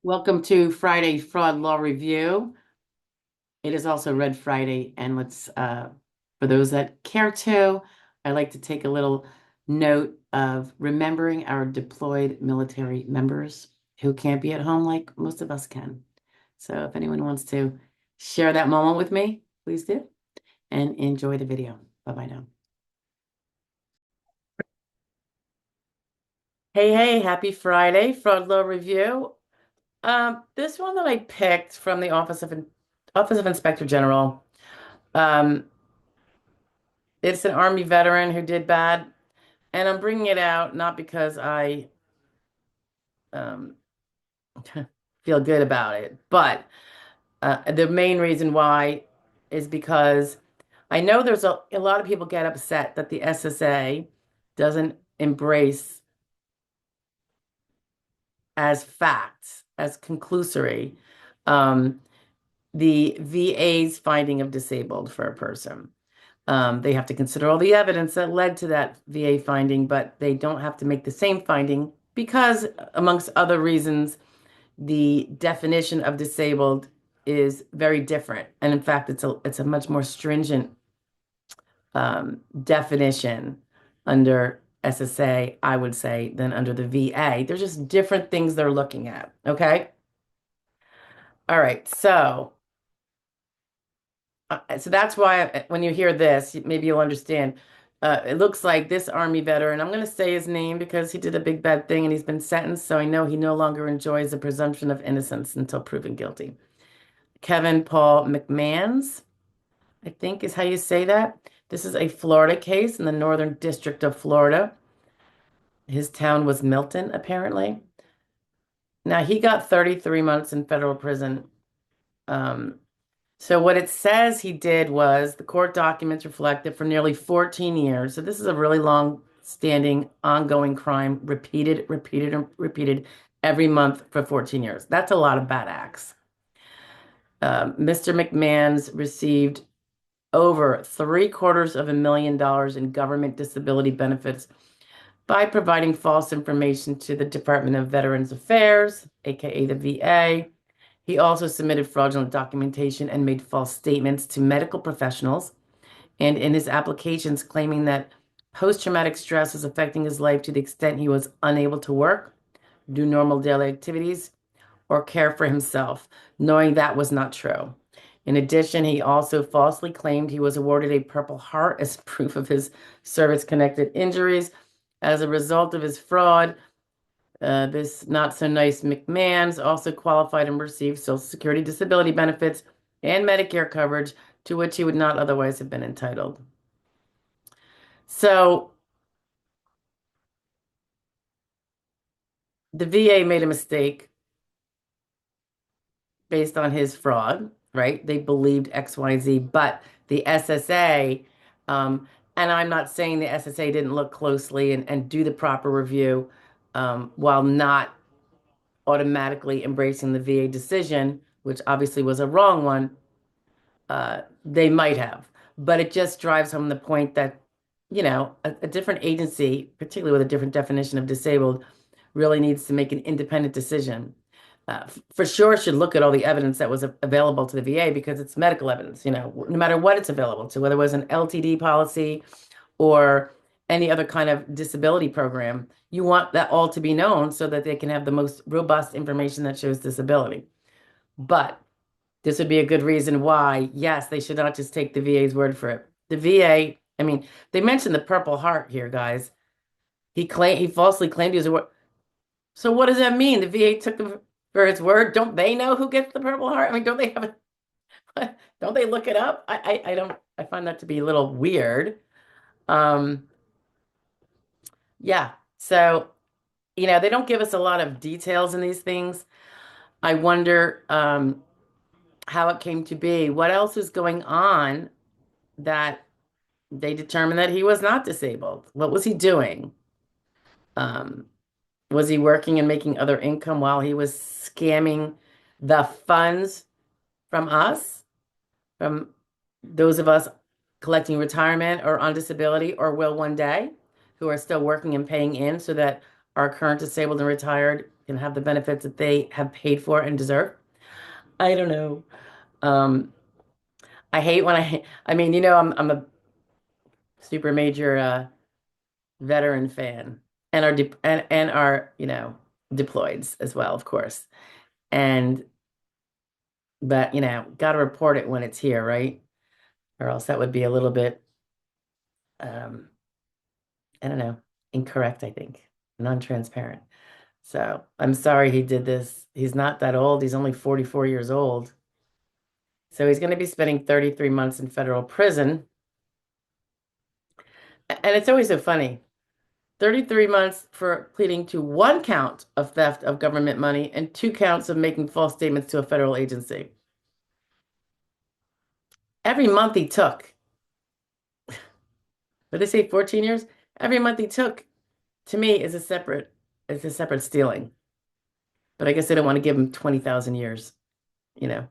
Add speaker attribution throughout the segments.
Speaker 1: Welcome to Friday Fraud Law Review. It is also Red Friday, and for those that care to, I'd like to take a little note of remembering our deployed military members who can't be at home like most of us can. So if anyone wants to share that moment with me, please do, and enjoy the video. Bye-bye now. Hey, happy Friday, Fraud Law Review. This one that I picked from the Office of Inspector General. Um, it's an Army veteran who did bad, and I'm bringing it out not because I um, feel good about it, but the main reason why is because I know there's a lot of people get upset that the SSA doesn't embrace as facts, as conclusory, um, the VA's finding of disabled for a person. They have to consider all the evidence that led to that VA finding, but they don't have to make the same finding because, amongst other reasons, the definition of disabled is very different. And in fact, it's a much more stringent definition under SSA, I would say, than under the VA. There's just different things they're looking at. Okay. All right. So that's why when you hear this, maybe you'll understand. It looks like this Army veteran, I'm going to say his name because he did a big bad thing and he's been sentenced, so I know he no longer enjoys the presumption of innocence until proven guilty. Kevin Paul McMahons, I think is how you say that. This is a Florida case in the Northern District of Florida. His town was Milton, apparently. Now, he got 33 months in federal prison. Um, So what it says he did was the court documents reflect that for nearly 14 years. So this is a really long standing ongoing crime, repeated, and repeated every month for 14 years. That's a lot of bad acts. Mr. McMahon's received over $750,000 in government disability benefits by providing false information to the Department of Veterans Affairs, aka the VA. He also submitted fraudulent documentation and made false statements to medical professionals, and in his applications claiming that post-traumatic stress was affecting his life to the extent he was unable to work, do normal daily activities, or care for himself, knowing that was not true. In addition, he also falsely claimed he was awarded a Purple Heart as proof of his service-connected injuries. As a result of his fraud, this not so nice McMahon's also qualified and received Social Security disability benefits and Medicare coverage to which he would not otherwise have been entitled. So the VA made a mistake based on his fraud, right? They believed XYZ, but the SSA, and I'm not saying the SSA didn't look closely and do the proper review while not automatically embracing the VA decision, which obviously was a wrong one. They might have, but it just drives home the point that, a different agency, particularly with a different definition of disabled, really needs to make an independent decision. For sure, should look at all the evidence that was available to the VA because it's medical evidence, no matter what it's available to, whether it was an LTD policy or any other kind of disability program, you want that all to be known so that they can have the most robust information that shows disability. But this would be a good reason why, yes, they should not just take the VA's word for it. The VA, I mean, they mentioned the Purple Heart here, guys. He falsely claimed he was a. So what does that mean? The VA took him for his word. Don't they know who gets the Purple Heart? I mean, don't they have a, don't they look it up? I don't, I find that to be a little weird. Um, yeah. So, they don't give us a lot of details in these things. I wonder how it came to be. What else is going on that they determined that he was not disabled? What was he doing? Um, was he working and making other income while he was scamming the funds from us, from those of us collecting retirement or on disability or will one day, who are still working and paying in so that our current disabled and retired can have the benefits that they have paid for and deserve. I don't know. Um, I hate when I mean, I'm a super major veteran fan and our, deployeds as well, of course. And but, got to report it when it's here, right? Or else that would be a little bit um I don't know, incorrect, I think, non-transparent. So I'm sorry he did this. He's not that old. He's only 44 years old. So he's going to be spending 33 months in federal prison. And it's always so funny. 33 months for pleading to one count of theft of government money and two counts of making false statements to a federal agency. Every month he took, but they say 14 years? Every month he took, to me, is a separate stealing. But I guess they don't want to give him 20,000 years, you know.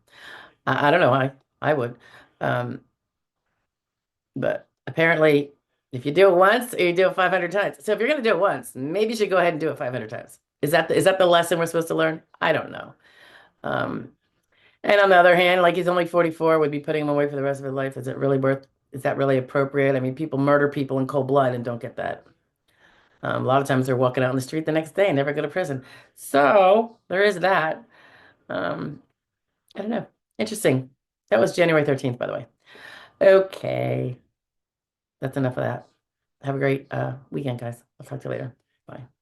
Speaker 1: I don't know. I would. Um, but apparently, if you do it once, you do it 500 times. So if you're going to do it once, maybe you should go ahead and do it 500 times. Is that the lesson we're supposed to learn? I don't know. Um, and on the other hand, like he's only 44, would be putting him away for the rest of his life. Is that really appropriate? I mean, people murder people in cold blood and don't get that. A lot of times they're walking out in the street the next day and never go to prison. So there is that. Um, I don't know. Interesting. That was January 13th, by the way. Okay. That's enough of that. Have a great weekend, guys. I'll talk to you later. Bye.